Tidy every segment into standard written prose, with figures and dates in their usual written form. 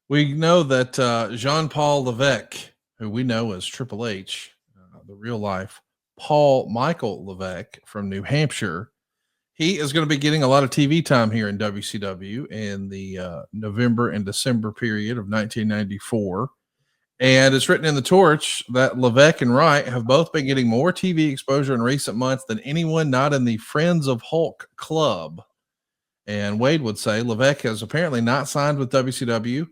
We know that Jean-Paul Levesque, who we know as Triple H, the real life Paul Michael Levesque from New Hampshire, he is going to be getting a lot of TV time here in WCW in the November and December period of 1994. And it's written in the torch that Levesque and Wright have both been getting more TV exposure in recent months than anyone not in the Friends of Hulk club. And Wade would say Levesque has apparently not signed with WCW,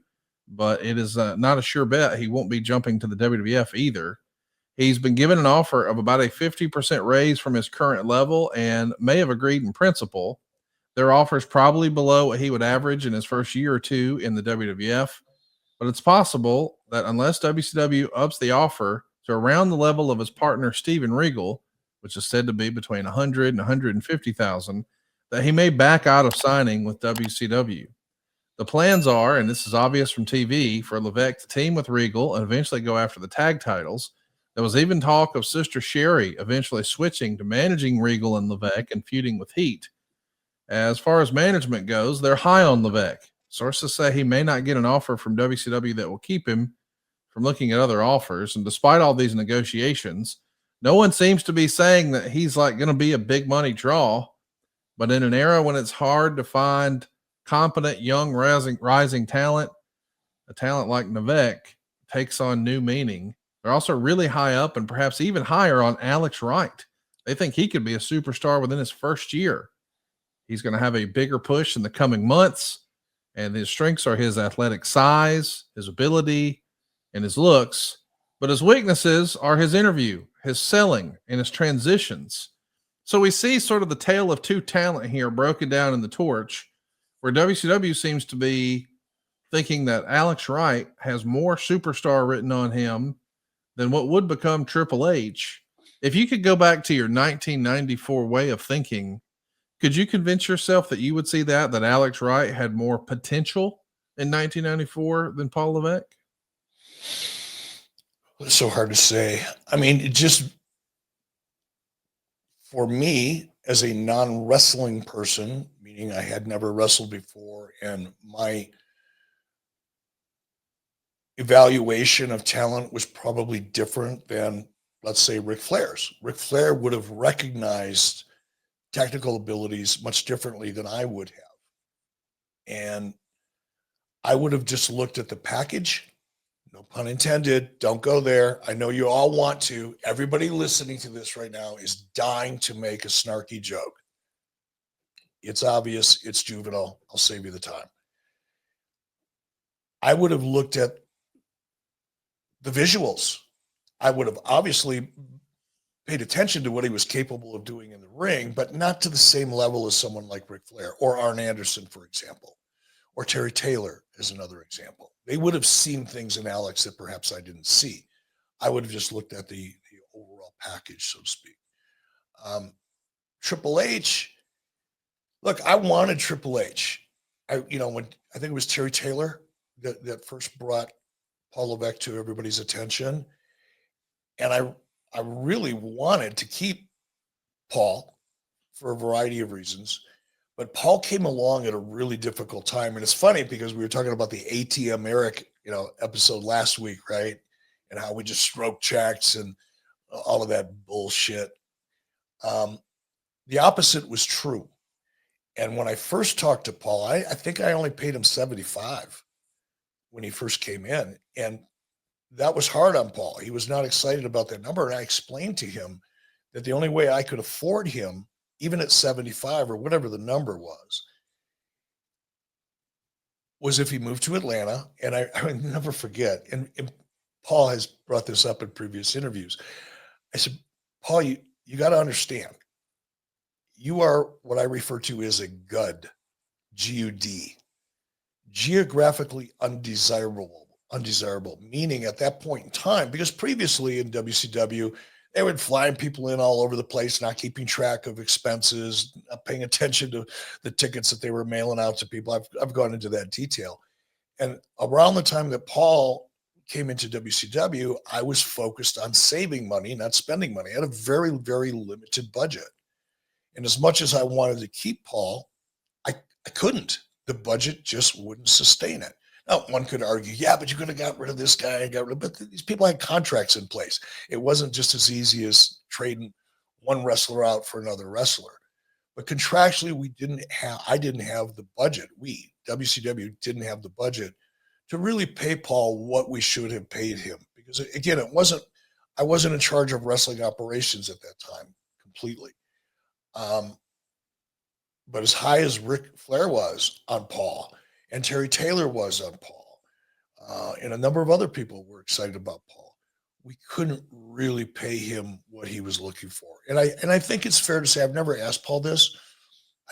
but it is not a sure bet he won't be jumping to the WWF either. He's been given an offer of about a 50% raise from his current level and may have agreed in principle. Their offer is probably below what he would average in his first year or two in the WWF, but it's possible that unless WCW ups the offer to around the level of his partner Steven Regal, which is said to be between 100 and 150,000, that he may back out of signing with WCW. The plans are, and this is obvious from TV, for Levesque to team with Regal and eventually go after the tag titles. There was even talk of Sister Sherry eventually switching to managing Regal and Levesque and feuding with Heat. As far as management goes, they're high on Levesque. Sources say he may not get an offer from WCW that will keep him from looking at other offers. And despite all these negotiations, no one seems to be saying that he's like going to be a big money draw. But in an era when it's hard to find competent, young, rising talent, a talent like Levesque takes on new meaning. They're also really high up and perhaps even higher on Alex Wright. They think he could be a superstar within his first year. He's going to have a bigger push in the coming months, and his strengths are his athletic size, his ability, and his looks. But his weaknesses are his interview, his selling, and his transitions. So we see sort of the tale of two talent here broken down in the torch, where WCW seems to be thinking that Alex Wright has more superstar written on him than what would become Triple H. If you could go back to your 1994 way of thinking, could you convince yourself that you would see that Alex Wright had more potential in 1994 than Paul Levesque? It's so hard to say. I mean, it just, for me, as a non-wrestling person, meaning I had never wrestled before, and my evaluation of talent was probably different than, let's say, Ric Flair's. Ric Flair would have recognized technical abilities much differently than I would have. And I would have just looked at the package. No pun intended. Don't go there. I know you all want to. Everybody listening to this right now is dying to make a snarky joke. It's obvious. It's juvenile. I'll save you the time. I would have looked at the visuals. I would have obviously paid attention to what he was capable of doing in the ring, but not to the same level as someone like Ric Flair or Arn Anderson, for example, or Terry Taylor as another example. They would have seen things in Alex that perhaps I didn't see. I would have just looked at the overall package, so to speak. Triple H, look, I wanted Triple H. When I think it was Terry Taylor that first brought Paul Levesque to everybody's attention. And I really wanted to keep Paul for a variety of reasons, but Paul came along at a really difficult time. And it's funny because we were talking about the ATM Eric, episode last week, right? And how we just stroke checks and all of that bullshit. The opposite was true. And when I first talked to Paul, I think I only paid him $75 when he first came in. And that was hard on Paul. He was not excited about that number. And I explained to him that the only way I could afford him, even at 75 or whatever the number was if he moved to Atlanta. And I would never forget. And Paul has brought this up in previous interviews. I said, Paul, you got to understand, you are what I refer to as a GUD, G-U-D, geographically undesirable, meaning at that point in time, because previously in WCW, they would fly people in all over the place, not keeping track of expenses, not paying attention to the tickets that they were mailing out to people. I've gone into that detail. And around the time that Paul came into WCW, I was focused on saving money, not spending money. I had a very, very limited budget. And as much as I wanted to keep Paul, I couldn't. The budget just wouldn't sustain it. Now, one could argue, yeah, but you could have got rid of this guy and got rid of, but these people had contracts in place. It wasn't just as easy as trading one wrestler out for another wrestler. But contractually, I didn't have the budget. WCW didn't have the budget to really pay Paul what we should have paid him. Because again, I wasn't in charge of wrestling operations at that time completely. But as high as Ric Flair was on Paul and Terry Taylor was on Paul, and a number of other people were excited about Paul, we couldn't really pay him what he was looking for. And I think it's fair to say, I've never asked Paul this.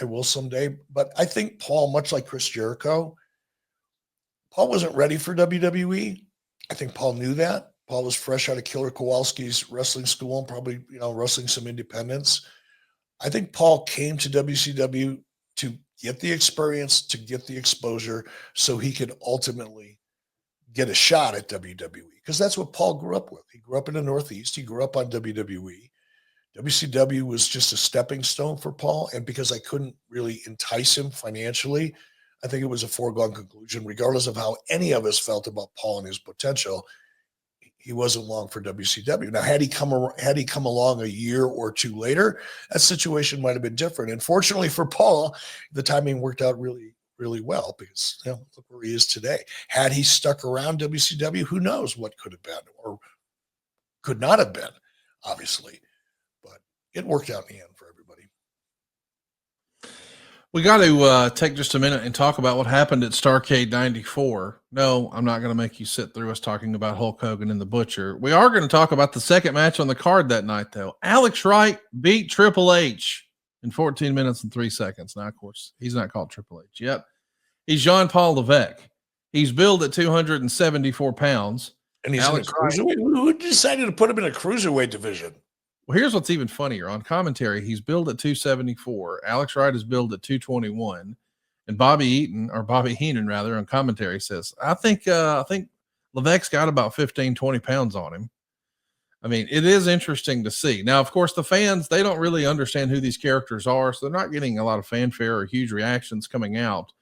I will someday, but I think Paul, much like Chris Jericho, Paul wasn't ready for WWE. I think Paul knew that. Paul was fresh out of Killer Kowalski's wrestling school and probably, wrestling some independents. I think Paul came to WCW to get the experience, to get the exposure, so he could ultimately get a shot at WWE, because that's what Paul grew up with. He grew up in the Northeast. He grew up on WWE. WCW was just a stepping stone for Paul. And because I couldn't really entice him financially, I think it was a foregone conclusion, regardless of how any of us felt about Paul and his potential. He wasn't long for WCW. Now, had he come along a year or two later, that situation might have been different. And fortunately for Paul, the timing worked out really, really well, because look where he is today. Had he stuck around WCW, who knows what could have been or could not have been, obviously. But it worked out in the end for everybody. We got to take just a minute and talk about what happened at Starrcade 94. No, I'm not going to make you sit through us talking about Hulk Hogan and the Butcher. We are going to talk about the second match on the card that night, though. Alex Wright beat Triple H in 14 minutes and 3 seconds. Now, of course, he's not called Triple H yet. He's Jean-Paul Levesque. He's billed at 274 pounds. And he's Alex in a cruiserweight. Who decided to put him in a cruiserweight division? Well, here's what's even funnier. On commentary, he's billed at 274. Alex Wright is billed at 221. And Bobby Heenan, on commentary says, I think Levesque's got about 15, 20 pounds on him. I mean, it is interesting to see. Now, of course, the fans, they don't really understand who these characters are, so they're not getting a lot of fanfare or huge reactions coming out.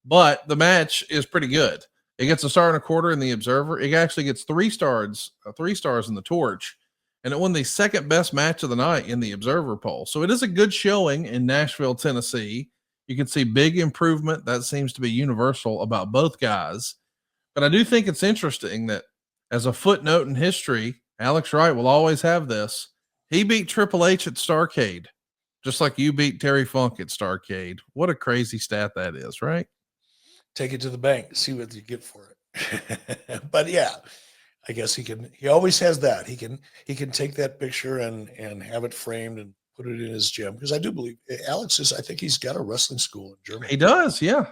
But the match is pretty good. It gets a star and a quarter in the Observer. It actually gets 3 stars in the Torch. And it won the second best match of the night in the Observer poll. So it is a good showing in Nashville, Tennessee. You can see big improvement. That seems to be universal about both guys. But I do think it's interesting that as a footnote in history, Alex Wright will always have this. He beat Triple H at Starrcade, just like you beat Terry Funk at Starrcade. What a crazy stat that is, right? Take it to the bank, see what you get for it. But yeah, I guess he always has that. He can take that picture and have it framed and put it in his gym. Because I do believe I think he's got a wrestling school in Germany. He does. Yeah.